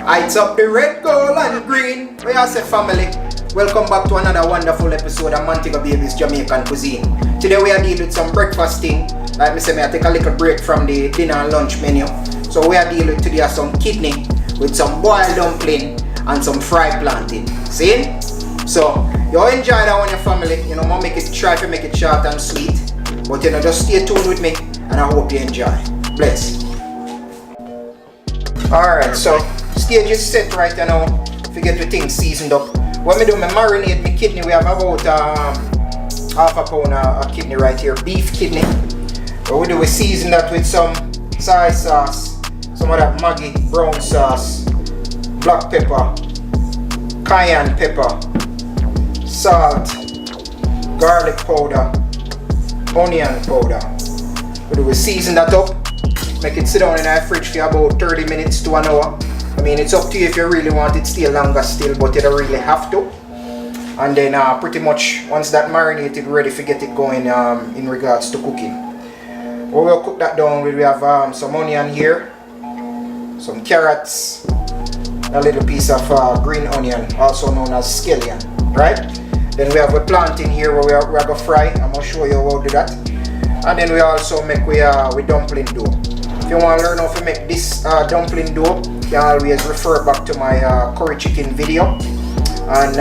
Heights up the red, gold and green. We are say family. Welcome back to another wonderful episode of Montego Baby's Jamaican Cuisine. Today we are dealing with some breakfasting. Like me say, I take a little break from the dinner and lunch menu. So we are dealing today with some kidney with some boiled dumpling and some fried plantain. See? So you enjoy that one, your family. You know, I'll try to make it short and sweet. But you know, just stay tuned with me and I hope you enjoy. Bless. Alright, so stage is set right now. Forget the things seasoned up. When we do my marinade my kidney, we have about half a pound of kidney right here, beef kidney. What we do, we season that with some soy sauce, some of that Maggi brown sauce, black pepper, cayenne pepper, salt, garlic powder, onion powder. We season that up, make it sit down in our fridge for about 30 minutes to an hour. I mean, it's up to you if you really want it stay longer still, but you don't really have to. And then pretty much once that marinated ready to get it going in regards to cooking. We will cook that down with, we have some onion here, some carrots, a little piece of green onion, also known as scallion, right? Then we have a plantain here where we are going to fry. I'm going to show you how to do that. And then we also make with dumpling dough. If you want to learn how to make this dumpling dough, you can always refer back to my curry chicken video. And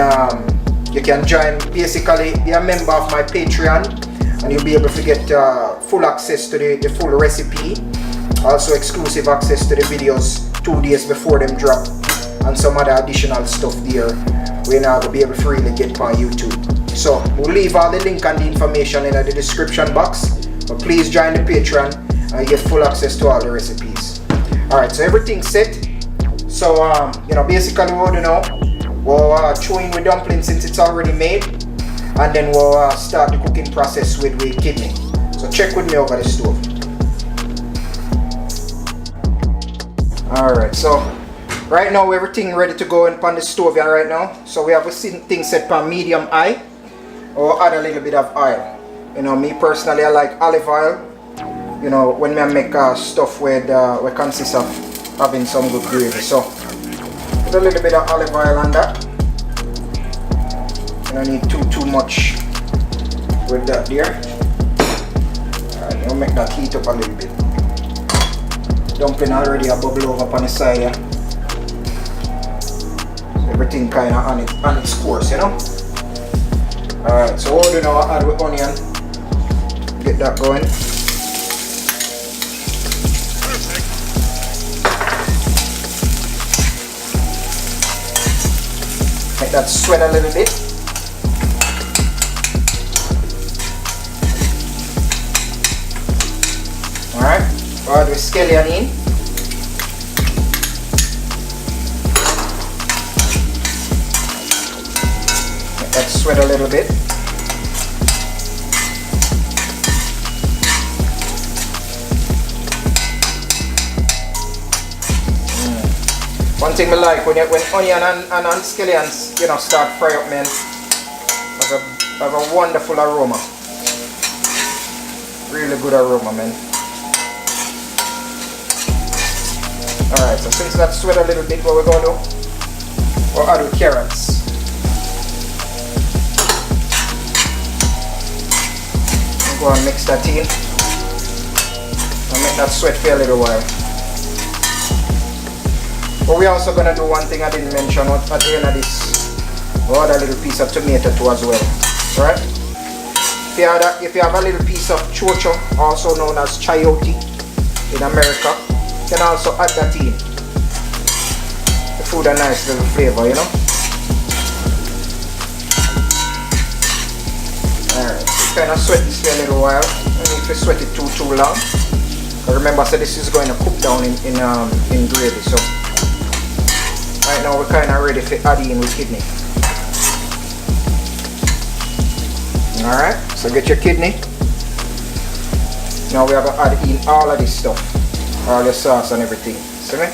you can join, basically be a member of my Patreon. And you'll be able to get full access to the full recipe. Also exclusive access to the videos 2 days before them drop. And some other additional stuff there we're now going to be able to really get on YouTube. So we'll leave all the link and the information in the description box. But please join the Patreon and you get full access to all the recipes. Alright, so everything's set. So you know, basically what we do now, we'll throw in with dumpling since it's already made. And then we'll start the cooking process with kidney. So check with me over the stove. Alright, so right now everything ready to go on the stove here right now. So we have a thing set for medium high. Or add a little bit of oil. You know, me personally I like olive oil. You know, when I make stuff with what consists of having some good gravy. So put a little bit of olive oil on that. You don't need too much with that there. Alright, you'll make that heat up a little bit. Dumpling already a bubble over on the side here. So everything kind of on its course, you know. Alright, so what we do now, I add with onion. Get that going. Make that sweat a little bit. Alright, add with scallion in. Make that sweat a little bit. One thing I like when onion and scallions, you know, start fry up, man, have a wonderful aroma. Really good aroma, man. Alright, so since that sweat a little bit, what we're going to do, we'll add with carrots. We'll go and mix that in and make that sweat for a little while. But we're also going to do one thing I didn't mention at the end of this. We'll add a little piece of tomato too as well. Alright? If you have a little piece of chocho, also known as chayote in America, you can also add that in. The food a nice little flavor, you know. Alright, so kind of sweat this for a little while. And if you sweat it too long, remember, so this is going to cook down in gravy. So right now we're kind of ready to add in with kidney. Alright, so get your kidney. Now we are going to add in all of this stuff. All the sauce and everything. See me?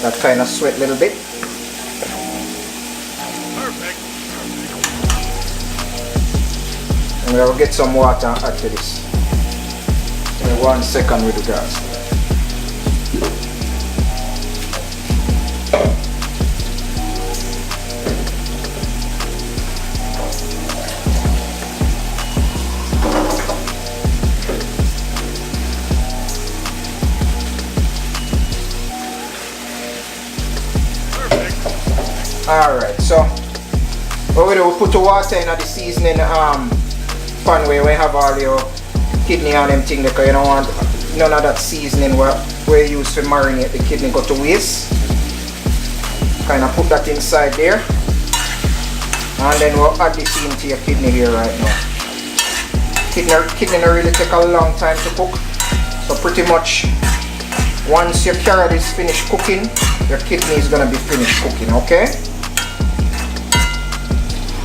That kind of sweat a little bit. And we will get some water and add to this. Give me 1 second with the gas. Alright, so what we do, we put the water in the seasoning pan where we have all your kidney and them thing because you don't want none of that seasoning where we use to marinate the kidney go to waste. Kind of put that inside there. And then we'll add this into your kidney here right now. Kidney don't really take a long time to cook. So pretty much once your carrot is finished cooking, your kidney is going to be finished cooking, okay?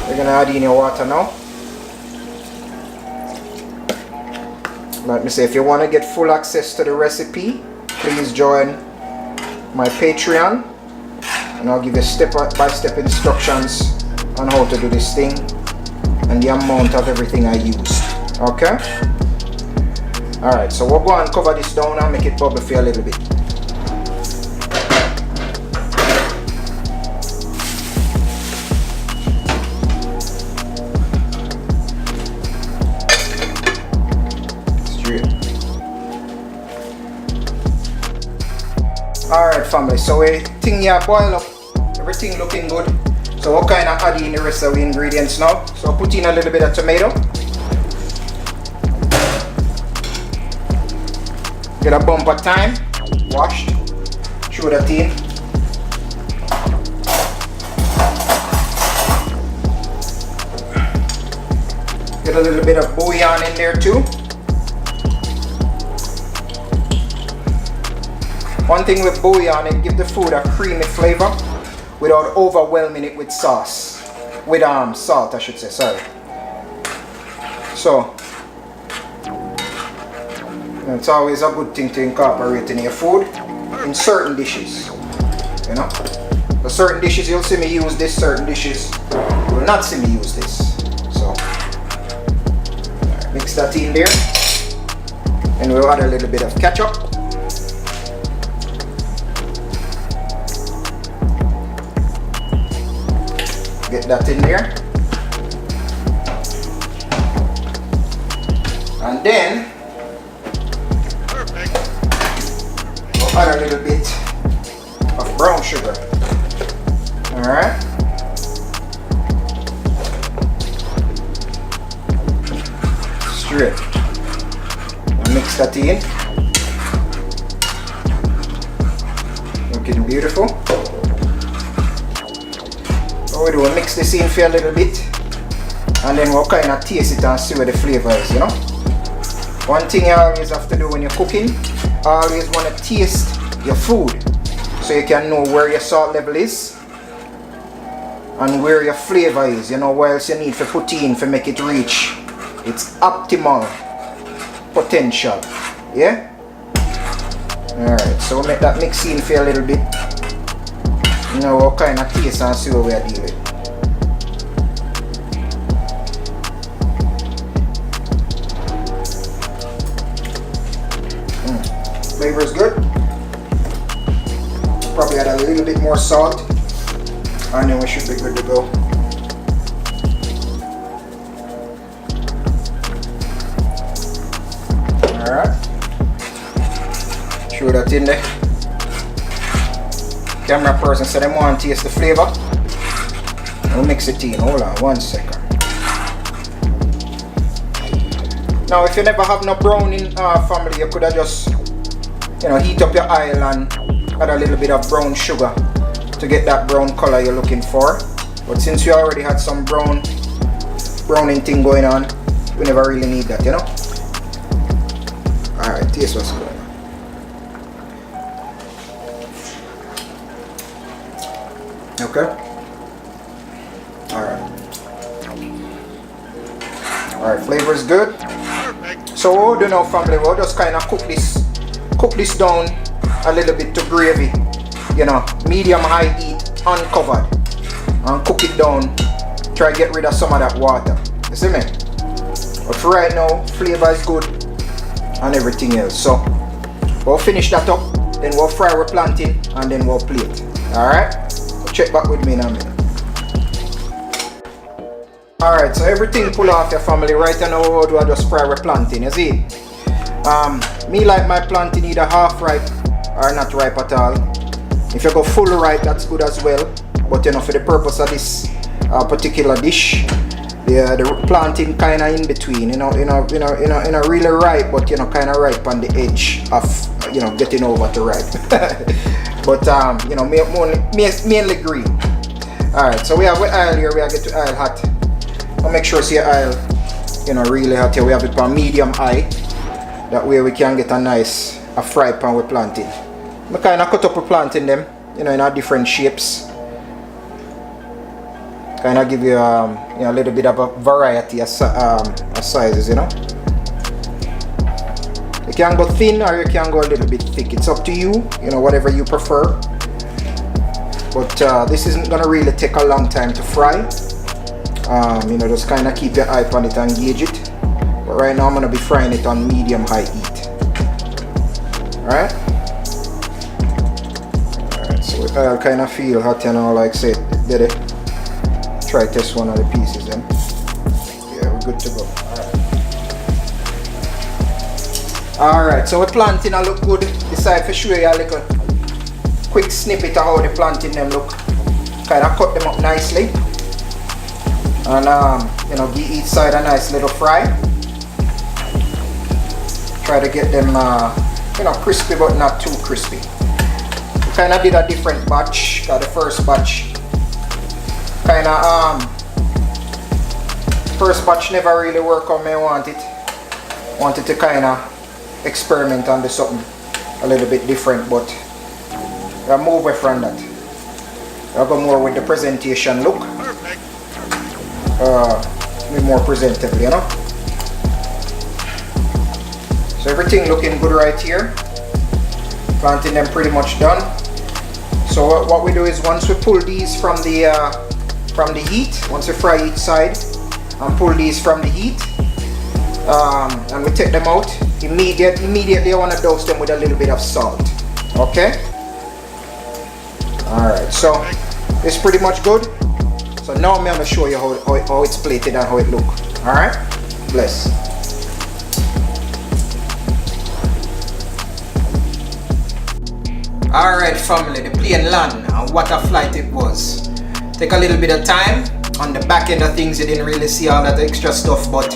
We're going to add in your water now. Like me say, if you want to get full access to the recipe, please join my Patreon and I'll give you step-by-step instructions on how to do this thing and the amount of everything I used, okay? Alright, so we'll go and cover this down and make it bubble for a little bit. Alright family, so we think you boil up, everything looking good. So we'll kind of add in the rest of the ingredients now. So I'll put in a little bit of tomato. Get a bump of thyme, washed, throw that in. Get a little bit of bouillon in there too. One thing with bouillon, it gives the food a creamy flavor without overwhelming it with sauce. With salt I should say, sorry. So it's always a good thing to incorporate in your food in certain dishes, you know. For certain dishes you'll see me use this, certain dishes you will not see me use this. So mix that in there and we'll add a little bit of ketchup. Get that in there. And then we'll add a little bit of brown sugar. Alright. Straight. And mix that in. Looking beautiful. What we do, we'll mix this in for a little bit and then we'll kind of taste it and see where the flavor is, you know. One thing you always have to do when you're cooking, always want to taste your food so you can know where your salt level is and where your flavor is, you know, what else you need to put in to make it reach its optimal potential, yeah? Alright, so we'll make that mix in for a little bit. You know what kind of taste and see what we are dealing with. Flavor is good. Probably add a little bit more salt and then we should be good to go. Alright. Throw that in there. Camera person said they want to taste the flavor. We'll mix it in. Hold on 1 second. Now if you never have no brown in family, you could have just, you know, heat up your oil and add a little bit of brown sugar to get that brown color you're looking for. But since you already had some browning thing going on, we never really need that, you know. Alright, taste what's good. Okay. Alright, flavor is good. So what we'll do now family, we'll just kind of cook this down a little bit to gravy. You know, medium high heat, uncovered. And cook it down. Try to get rid of some of that water. You see me? But for right now, flavor is good and everything else. So we'll finish that up, then we'll fry our plantain and then we'll plate. Alright? So check back with me in a minute. Alright, so everything pull off your family. Right now we'll do I just fry our plantain, you see? Me like my plantain either half ripe or not ripe at all. If you go full ripe, that's good as well. But you know, for the purpose of this particular dish, the plantain kind of in between, you know, really ripe, but you know, kind of ripe on the edge of, you know, getting over to ripe. But you know, mainly green. Alright, so we have oil here. We are get to oil hot. I'll make sure see oil, you know, really hot here. We have it on medium high. That way we can get a fry pan with plantain. I kind of cut up a plantain them, you know, in different shapes. Kind of give you, you know, a little bit of a variety of sizes, you know. You can go thin or you can go a little bit thick. It's up to you, you know, whatever you prefer. But this isn't gonna really take a long time to fry. You know, just kind of keep your eye on it and gauge it. But right now I'm gonna be frying it on medium high heat. Alright? Alright, so I kind of feel hot, you know, like say, did it? Try test one of the pieces then. Yeah, we're good to go. Alright, so the plantain look good. Decide to show you a little quick snippet of how the plantain them look. Kind of cut them up nicely. And you know, give each side a nice little fry. Try to get them you know, crispy but not too crispy. We kind of did a different batch. The first batch kind of first batch never really worked how I wanted to kind of experiment and do something a little bit different, but I'll move away from that. I'll go more with the presentation look. Be more presentable, you know. So everything looking good right here. Planting them pretty much done. So what we do is once we pull these from the heat, once we fry each side and pull these from the heat, and we take them out, immediately I want to dose them with a little bit of salt. Okay? Alright, so it's pretty much good. So now I'm going to show you how it's plated and how it looks. Alright? Bless. Alright family, the plane land and what a flight it was. Take a little bit of time. On the back end of things you didn't really see all that extra stuff, but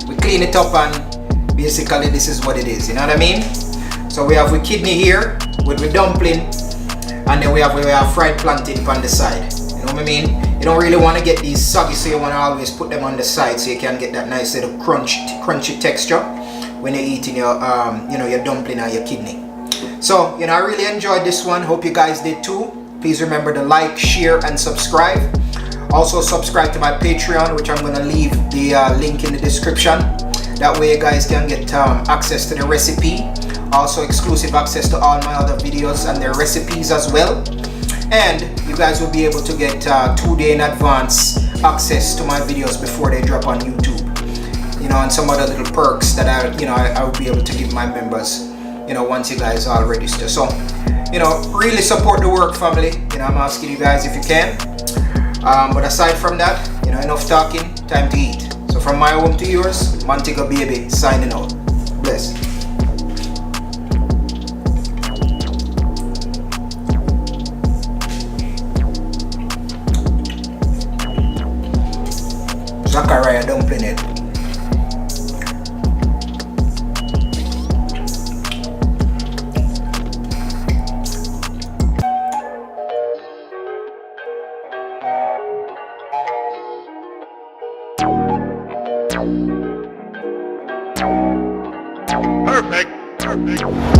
we clean it up and basically this is what it is, you know what I mean? So we have with kidney here, with dumpling, and then we have fried plantain on the side. You know what I mean? You don't really want to get these soggy, so you want to always put them on the side so you can get that nice little crunchy texture when you're eating your you know, your dumpling or your kidney. So, you know, I really enjoyed this one. Hope you guys did too. Please remember to like, share, and subscribe. Also subscribe to my Patreon, which I'm going to leave the link in the description. That way you guys can get access to the recipe. Also exclusive access to all my other videos and their recipes as well. And you guys will be able to get 2 days in advance access to my videos before they drop on YouTube. You know, and some other little perks that I will be able to give my members, you know, once you guys all register. So, you know, really support the work, family. You know, I'm asking you guys if you can. But aside from that, you know, enough talking, time to eat. So from my home to yours, Montego Baby signing out. Bless. Zachariah dumpling it. Perfect.